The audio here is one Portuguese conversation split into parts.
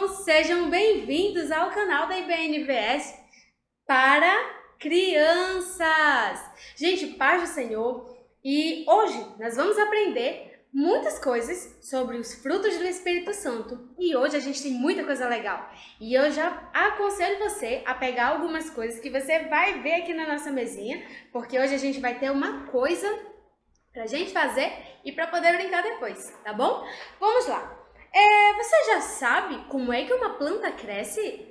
irmãos, sejam bem-vindos ao canal da IBNVS para crianças. Gente, paz do Senhor, e hoje nós vamos aprender muitas coisas sobre os frutos do Espírito Santo. E hoje a gente tem muita coisa legal. E eu já aconselho você a pegar algumas coisas que você vai ver aqui na nossa mesinha, porque hoje a gente vai ter uma coisa pra gente fazer e para poder brincar depois, tá bom? Vamos lá. Você já sabe como é que uma planta cresce?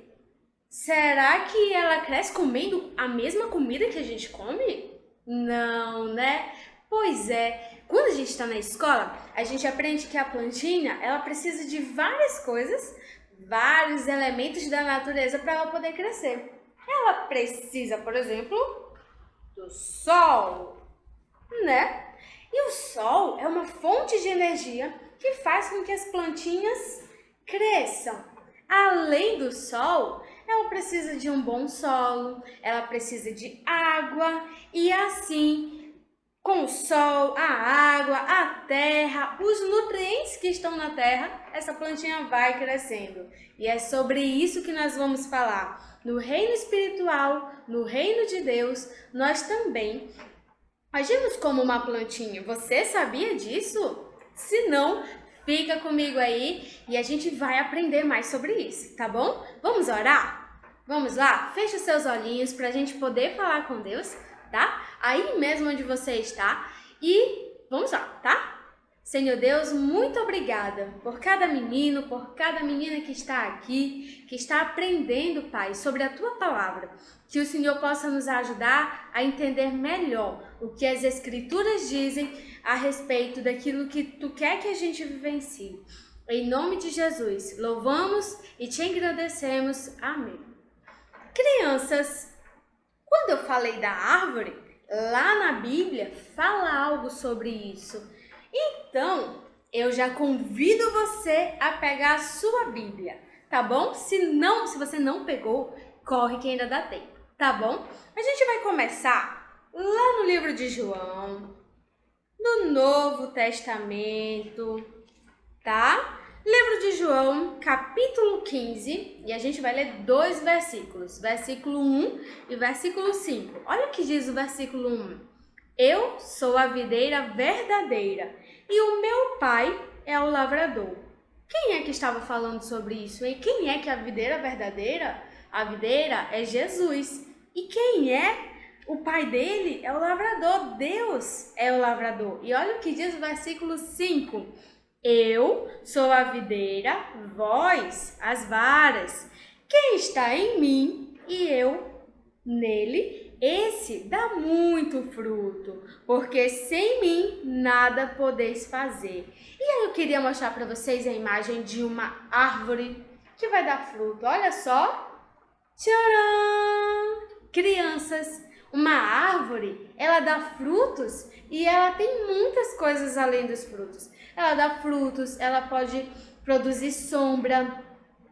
Será que ela cresce comendo a mesma comida que a gente come? Não, né? Pois é, quando a gente está na escola, a gente aprende que a plantinha, ela precisa de várias coisas, vários elementos da natureza para ela poder crescer. Ela precisa, por exemplo, do sol, né? E o sol é uma fonte de energia que faz com que as plantinhas cresçam. Além do sol, ela precisa de um bom solo, ela precisa de água e assim, com o sol, a água, a terra, os nutrientes que estão na terra, essa plantinha vai crescendo. E é sobre isso que nós vamos falar. No reino espiritual, no reino de Deus, nós também agimos como uma plantinha. Você sabia disso? Se não, fica comigo aí e a gente vai aprender mais sobre isso, tá bom? Vamos orar? Vamos lá? Feche os seus olhinhos para a gente poder falar com Deus, tá? Aí mesmo onde você está e vamos lá, tá? Senhor Deus, muito obrigada por cada menino, por cada menina que está aqui, que está aprendendo, Pai, sobre a Tua palavra. Que o Senhor possa nos ajudar a entender melhor o que as Escrituras dizem a respeito daquilo que Tu quer que a gente vivencie. Em nome de Jesus, louvamos e Te engrandecemos. Amém. Crianças, quando eu falei da árvore, lá na Bíblia fala algo sobre isso. Então, eu já convido você a pegar a sua Bíblia, tá bom? Se você não pegou, corre que ainda dá tempo, tá bom? A gente vai começar lá no livro de João, no Novo Testamento, tá? Livro de João, capítulo 15, e a gente vai ler dois versículos, versículo 1 e versículo 5. Olha o que diz o versículo 1. Eu sou a videira verdadeira e o meu pai é o lavrador. Quem é que estava falando sobre isso, hein? Quem é que é a videira verdadeira? A videira é Jesus. E quem é o pai dele? É o lavrador. Deus é o lavrador. E olha o que diz o versículo 5. Eu sou a videira, vós as varas. Quem está em mim e eu nele, esse dá muito fruto, porque sem mim nada podeis fazer. E aí eu queria mostrar para vocês a imagem de uma árvore que vai dar fruto. Olha só. Tcharam! Crianças, uma árvore, ela dá frutos e ela tem muitas coisas além dos frutos. Ela dá frutos, ela pode produzir sombra,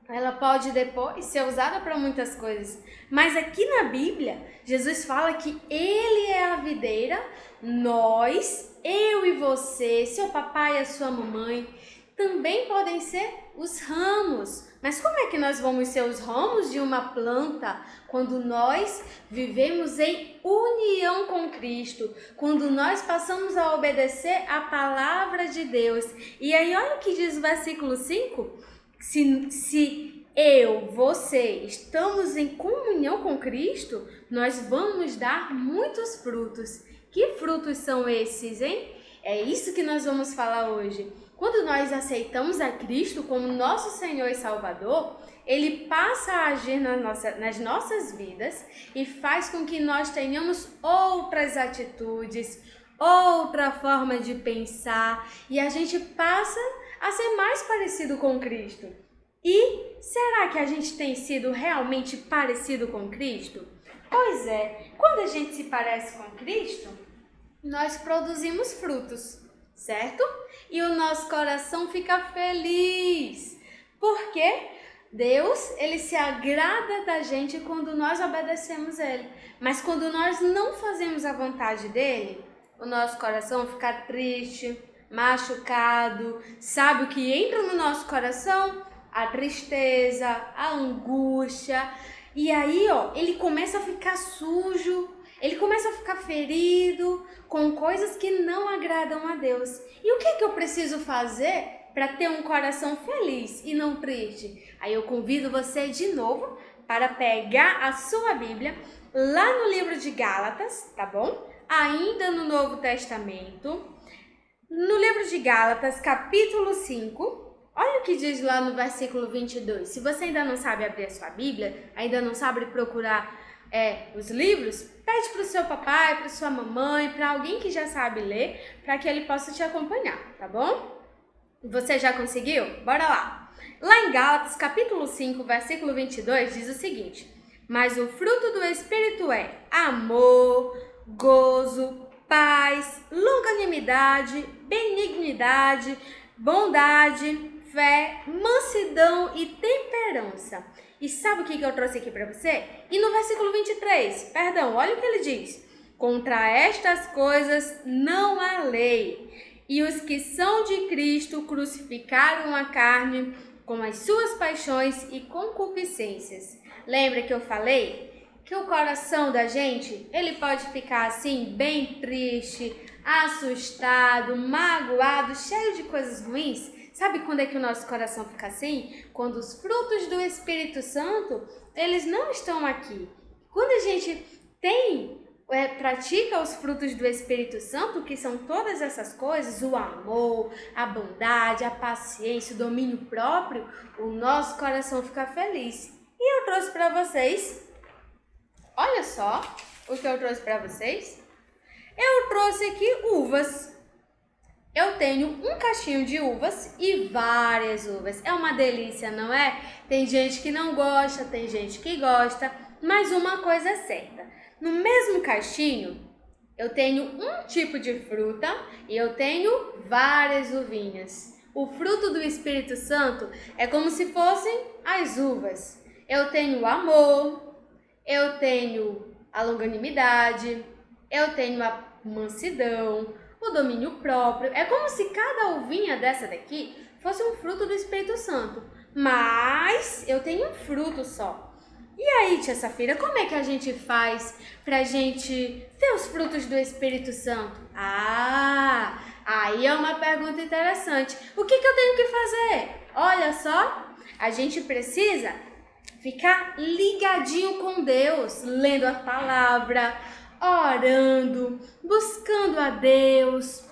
ela pode depois ser usada para muitas coisas. Mas aqui na Bíblia, Jesus fala que Ele é a videira, nós, eu e você, seu papai e a sua mamãe, também podem ser os ramos. Mas como é que nós vamos ser os ramos de uma planta quando nós vivemos em união com Cristo? Quando nós passamos a obedecer a palavra de Deus. E aí olha o que diz o versículo 5. Se eu, você, estamos em comunhão com Cristo, nós vamos dar muitos frutos. Que frutos são esses, hein? É isso que nós vamos falar hoje. Quando nós aceitamos a Cristo como nosso Senhor e Salvador, Ele passa a agir nas nossas vidas e faz com que nós tenhamos outras atitudes, outra forma de pensar e a gente passa a ser mais parecido com Cristo. E será que a gente tem sido realmente parecido com Cristo? Pois é, quando a gente se parece com Cristo, nós produzimos frutos, certo? E o nosso coração fica feliz, porque Deus, Ele se agrada da gente quando nós obedecemos Ele. Mas quando nós não fazemos a vontade dEle, o nosso coração fica triste, machucado. Sabe o que entra no nosso coração? a tristeza, a angústia. E aí, ele começa a ficar sujo, ele começa a ficar ferido com coisas que não agradam a Deus. E o que eu preciso fazer para ter um coração feliz e não triste? Aí eu convido você de novo para pegar a sua Bíblia lá no livro de Gálatas, tá bom? Ainda no Novo Testamento, no livro de Gálatas, capítulo 5, olha o que diz lá no versículo 22. Se você ainda não sabe abrir a sua Bíblia, ainda não sabe procurar os livros, pede para o seu papai, para sua mamãe, para alguém que já sabe ler, para que ele possa te acompanhar, tá bom? Você já conseguiu? Bora lá! Lá em Gálatas, capítulo 5, versículo 22, diz o seguinte: mas o fruto do Espírito é amor, gozo, paz, longanimidade, benignidade, bondade, fé, mansidão e temperança. E sabe o que eu trouxe aqui para você? E no versículo 23, olha o que ele diz: contra estas coisas não há lei, e os que são de Cristo crucificaram a carne com as suas paixões e concupiscências. Lembra que eu falei que o coração da gente, ele pode ficar assim, bem triste, assustado, magoado, cheio de coisas ruins? Sabe quando é que o nosso coração fica assim? Quando os frutos do Espírito Santo, eles não estão aqui. Quando a gente pratica os frutos do Espírito Santo, que são todas essas coisas, o amor, a bondade, a paciência, o domínio próprio, o nosso coração fica feliz. E eu trouxe para vocês, olha só o que eu trouxe para vocês. Eu trouxe aqui uvas. Eu tenho um cachinho de uvas e várias uvas. É uma delícia, não é? Tem gente que não gosta, tem gente que gosta, mas uma coisa é certa. No mesmo cachinho, eu tenho um tipo de fruta e eu tenho várias uvinhas. O fruto do Espírito Santo é como se fossem as uvas. Eu tenho o amor, eu tenho a longanimidade, eu tenho a mansidão, o domínio próprio. É como se cada uvinha dessa daqui fosse um fruto do Espírito Santo. Mas eu tenho um fruto só. E aí, tia Safira, como é que a gente faz pra gente ter os frutos do Espírito Santo? Aí é uma pergunta interessante. O que eu tenho que fazer? Olha só, a gente precisa ficar ligadinho com Deus, lendo a palavra, orando, buscando a Deus,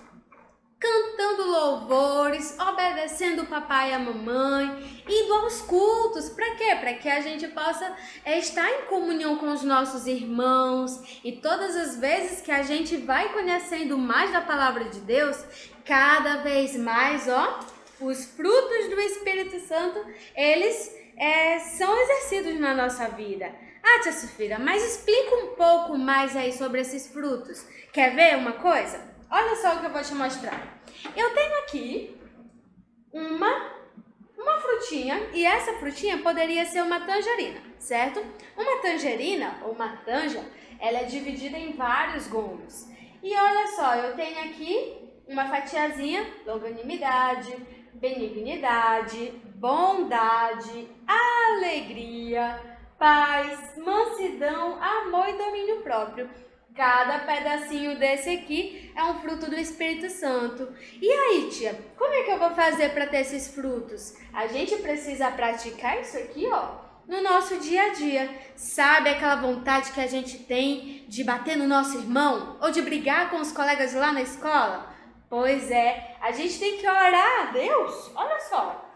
cantando louvores, obedecendo o papai e a mamãe, indo aos cultos. Para quê? Para que a gente possa estar em comunhão com os nossos irmãos. E todas as vezes que a gente vai conhecendo mais da palavra de Deus, cada vez mais, os frutos do Espírito Santo, eles são exercidos na nossa vida. Tia Safira, mas explica um pouco mais aí sobre esses frutos. Quer ver uma coisa? Olha só o que eu vou te mostrar. Eu tenho aqui uma frutinha, e essa frutinha poderia ser uma tangerina, certo? Uma tangerina, ou uma tanja, ela é dividida em vários gomos. E olha só, eu tenho aqui uma fatiazinha, longanimidade, benignidade, bondade, alegria, paz, mansidão, amor e domínio próprio. Cada pedacinho desse aqui é um fruto do Espírito Santo. E aí, tia, como é que eu vou fazer para ter esses frutos? A gente precisa praticar isso aqui, no nosso dia a dia. Sabe aquela vontade que a gente tem de bater no nosso irmão? Ou de brigar com os colegas lá na escola? Pois é, a gente tem que orar a Deus. Olha só.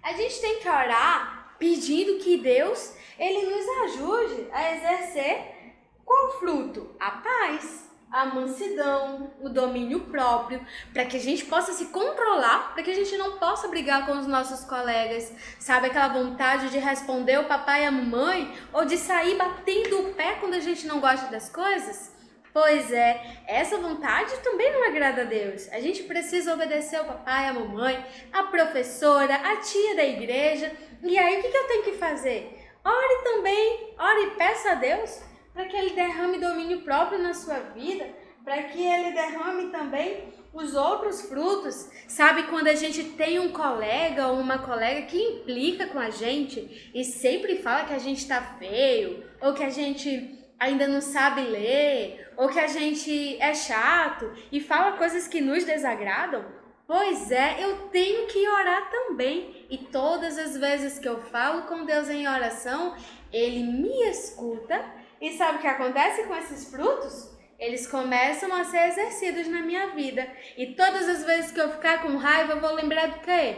A gente tem que orar pedindo que Deus, Ele nos ajude a exercer qual fruto? A paz, a mansidão, o domínio próprio, para que a gente possa se controlar, para que a gente não possa brigar com os nossos colegas. Sabe aquela vontade de responder o papai e a mamãe? Ou de sair batendo o pé quando a gente não gosta das coisas? Pois é, essa vontade também não agrada a Deus. A gente precisa obedecer ao papai, à mamãe, à professora, à tia da igreja. E aí, o que eu tenho que fazer? Ore também, ore e peça a Deus para que Ele derrame domínio próprio na sua vida, para que Ele derrame também os outros frutos, sabe, quando a gente tem um colega ou uma colega que implica com a gente e sempre fala que a gente tá feio, ou que a gente ainda não sabe ler, ou que a gente é chato e fala coisas que nos desagradam, pois é, eu tenho que orar também. E todas as vezes que eu falo com Deus em oração, Ele me escuta. E sabe o que acontece com esses frutos? Eles começam a ser exercidos na minha vida. E todas as vezes que eu ficar com raiva, eu vou lembrar do quê?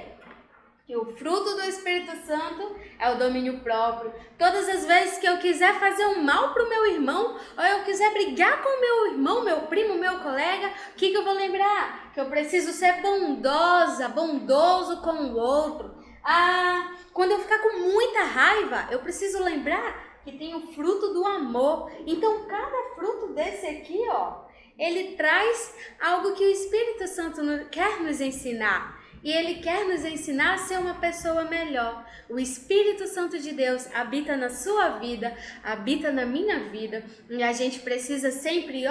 Que o fruto do Espírito Santo é o domínio próprio. Todas as vezes que eu quiser fazer um mal para o meu irmão, ou eu quiser brigar com o meu irmão, meu primo, meu colega, o que eu vou lembrar? Que eu preciso ser bondoso com o outro. Quando eu ficar com muita raiva, eu preciso lembrar que tem o fruto do amor. Então, cada fruto desse aqui, ele traz algo que o Espírito Santo quer nos ensinar. E Ele quer nos ensinar a ser uma pessoa melhor. O Espírito Santo de Deus habita na sua vida, habita na minha vida. E a gente precisa sempre,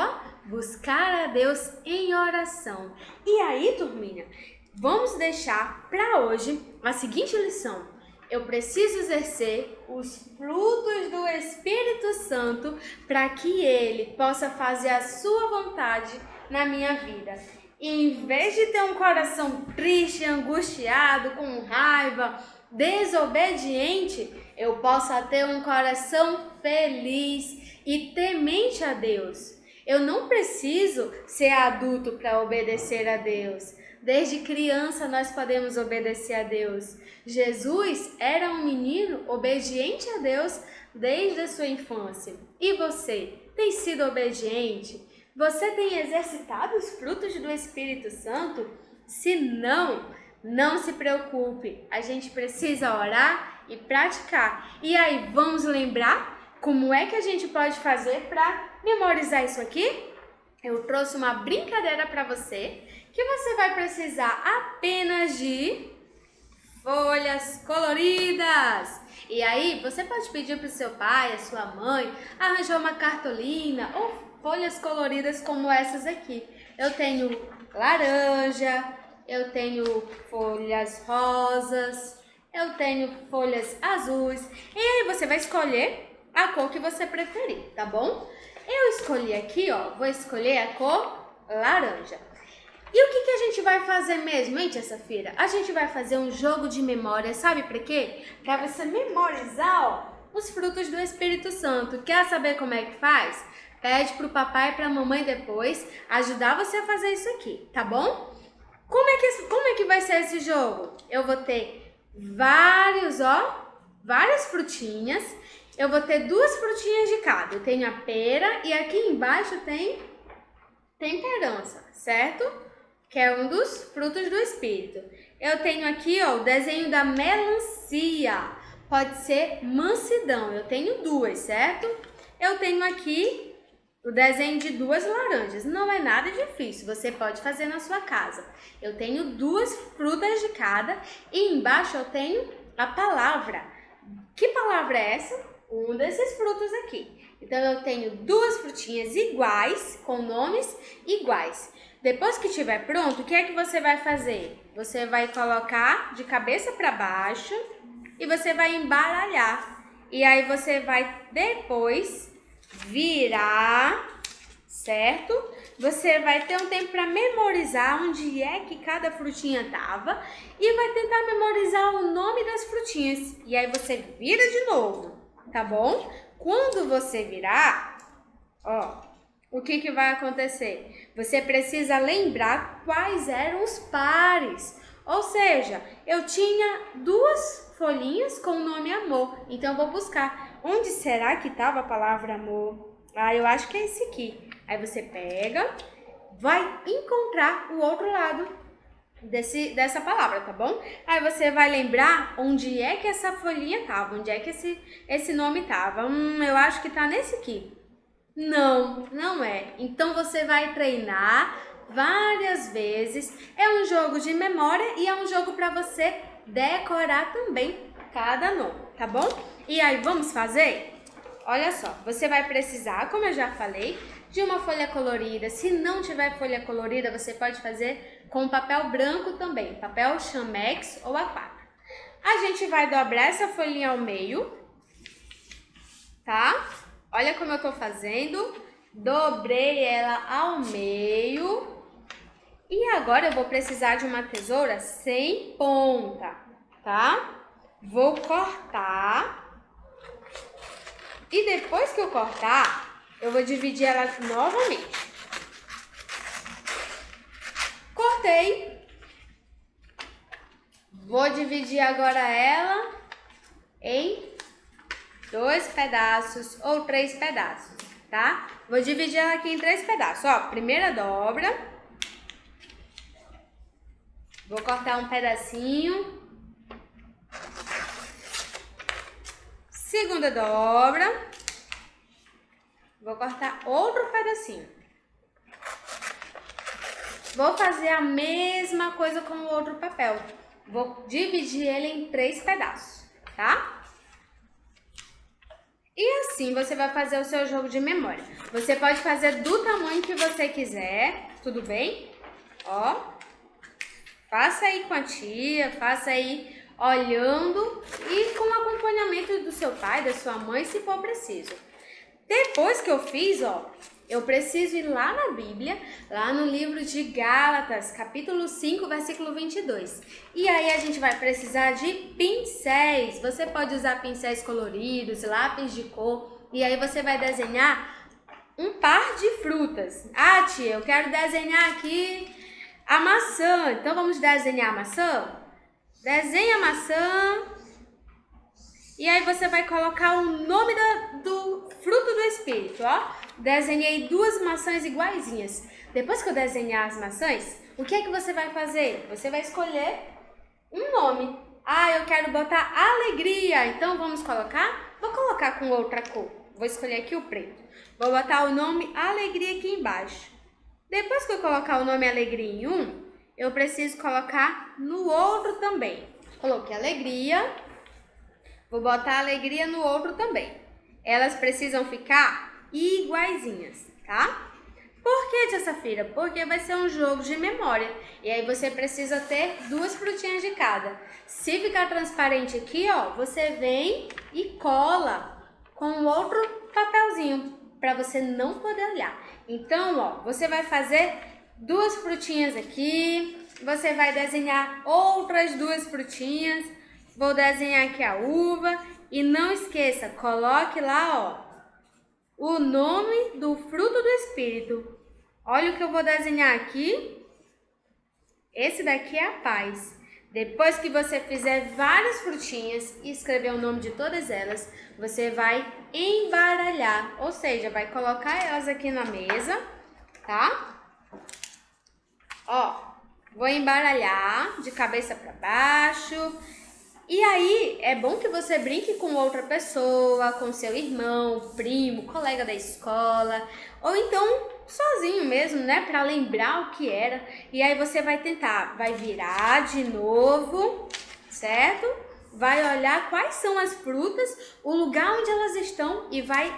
buscar a Deus em oração. E aí, turminha, vamos deixar para hoje a seguinte lição. Eu preciso exercer os frutos do Espírito Santo para que Ele possa fazer a sua vontade na minha vida. E em vez de ter um coração triste, angustiado, com raiva, desobediente, eu possa ter um coração feliz e temente a Deus. Eu não preciso ser adulto para obedecer a Deus. Desde criança nós podemos obedecer a Deus. Jesus era um menino obediente a Deus desde a sua infância. E você, tem sido obediente? Você tem exercitado os frutos do Espírito Santo? Se não, não se preocupe. A gente precisa orar e praticar. E aí, vamos lembrar como é que a gente pode fazer para memorizar isso aqui? Eu trouxe uma brincadeira para você, que você vai precisar apenas de folhas coloridas. E aí, você pode pedir para o seu pai, a sua mãe, arranjar uma cartolina ou folhas coloridas como essas aqui. Eu tenho laranja, eu tenho folhas rosas, eu tenho folhas azuis. E aí você vai escolher a cor que você preferir, tá bom? Eu escolhi aqui, vou escolher a cor laranja. E o que a gente vai fazer mesmo, hein, tia Safira? A gente vai fazer um jogo de memória, sabe pra quê? Pra você memorizar, os frutos do Espírito Santo. Quer saber como é que faz? Pede pro papai e pra mamãe depois ajudar você a fazer isso aqui, tá bom? Como é que vai ser esse jogo? Eu vou ter várias frutinhas. Eu vou ter 2 frutinhas de cada. Eu tenho a pera e aqui embaixo tem temperança, certo? Que é um dos frutos do Espírito. Eu tenho aqui, o desenho da melancia. Pode ser mansidão. Eu tenho 2, certo? Eu tenho aqui o desenho de 2 laranjas. Não é nada difícil, você pode fazer na sua casa. Eu tenho 2 frutas de cada e embaixo eu tenho a palavra. Que palavra é essa? Um desses frutos aqui. Então eu tenho 2 frutinhas iguais, com nomes iguais. Depois que estiver pronto, o que é que você vai fazer? Você vai colocar de cabeça para baixo e você vai embaralhar. E aí você vai depois virar, certo? Você vai ter um tempo para memorizar onde é que cada frutinha estava e vai tentar memorizar o nome das frutinhas. E aí você vira de novo, tá bom? Quando você virar, o que vai acontecer? Você precisa lembrar quais eram os pares. Ou seja, eu tinha 2 folhinhas com o nome amor. Então eu vou buscar. Onde será que estava a palavra amor? Eu acho que é esse aqui. Aí você pega, vai encontrar o outro lado dessa palavra, tá bom? Aí você vai lembrar onde é que essa folhinha estava, onde é que esse nome estava. Eu acho que tá nesse aqui. Não, não é. Então você vai treinar várias vezes. É um jogo de memória e é um jogo para você decorar também cada nome, tá bom? E aí, vamos fazer? olha só, você vai precisar, como eu já falei, de uma folha colorida. Se não tiver folha colorida, você pode fazer com papel branco também, papel Chamex ou A4. A gente vai dobrar essa folhinha ao meio, tá? Olha como eu tô fazendo. Dobrei ela ao meio. E agora eu vou precisar de uma tesoura sem ponta, tá? Vou cortar. E depois que eu cortar, eu vou dividir ela novamente. Cortei. Vou dividir agora ela em 2 pedaços ou 3 pedaços, tá? Vou dividir ela aqui em 3 pedaços. Ó, primeira dobra. Vou cortar um pedacinho. Segunda dobra. Vou cortar outro pedacinho. Vou fazer a mesma coisa com o outro papel. Vou dividir ele em 3 pedaços, tá? E assim você vai fazer o seu jogo de memória. Você pode fazer do tamanho que você quiser, tudo bem? Ó, faça aí com a tia, faça aí olhando e com acompanhamento do seu pai, da sua mãe, se for preciso. Depois que eu fiz, ó, eu preciso ir lá na Bíblia, lá no livro de Gálatas, capítulo 5, versículo 22. E aí a gente vai precisar de pincéis. Você pode usar pincéis coloridos, lápis de cor, e aí você vai desenhar um par de frutas. Ah, tia, eu quero desenhar aqui a maçã. Então vamos desenhar a maçã? Desenha a maçã. E aí você vai colocar o nome do fruto do Espírito, ó. Desenhei 2 maçãs iguaizinhas. Depois que eu desenhar as maçãs, o que é que você vai fazer? Você vai escolher um nome. Ah, eu quero botar alegria. Então vamos colocar? Vou colocar com outra cor. Vou escolher aqui o preto. Vou botar o nome alegria aqui embaixo. Depois que eu colocar o nome alegria em um, eu preciso colocar no outro também. Coloquei alegria. Vou botar alegria no outro também. Elas precisam ficar iguaizinhas, tá? Por que, tia Safira? Porque vai ser um jogo de memória. E aí você precisa ter 2 frutinhas de cada. Se ficar transparente aqui, ó, você vem e cola com outro papelzinho para você não poder olhar. Então, ó, você vai fazer 2 frutinhas aqui. Você vai desenhar outras 2 frutinhas. Vou desenhar aqui a uva e não esqueça, coloque lá, ó, o nome do fruto do Espírito. Olha o que eu vou desenhar aqui. Esse daqui é a paz. Depois que você fizer várias frutinhas e escrever o nome de todas elas, você vai embaralhar, ou seja, vai colocar elas aqui na mesa, tá? Ó, vou embaralhar de cabeça para baixo. E aí, é bom que você brinque com outra pessoa, com seu irmão, primo, colega da escola, ou então sozinho mesmo, né, para lembrar o que era. E aí você vai tentar, vai virar de novo, certo? Vai olhar quais são as frutas, o lugar onde elas estão e vai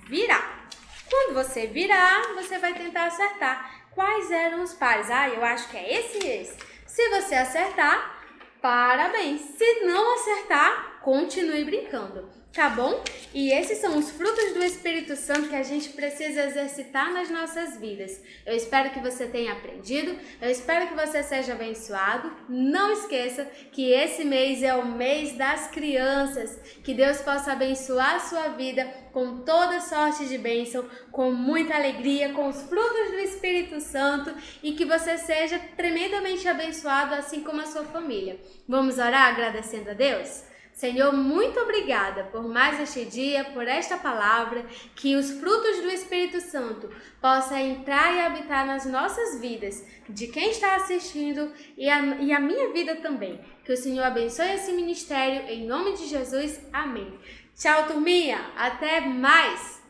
virar. Quando você virar, você vai tentar acertar quais eram os pares. Ah, eu acho que é esse e esse. Se você acertar, parabéns! Se não acertar, continue brincando, tá bom? E esses são os frutos do Espírito Santo que a gente precisa exercitar nas nossas vidas. Eu espero que você tenha aprendido, eu espero que você seja abençoado. Não esqueça que esse mês é o mês das crianças. Que Deus possa abençoar a sua vida com toda sorte de bênção, com muita alegria, com os frutos do Espírito Santo e que você seja tremendamente abençoado, assim como a sua família. Vamos orar agradecendo a Deus? Senhor, muito obrigada por mais este dia, por esta palavra, que os frutos do Espírito Santo possam entrar e habitar nas nossas vidas, de quem está assistindo e a minha vida também. Que o Senhor abençoe esse ministério, em nome de Jesus. Amém. Tchau, turminha. Até mais.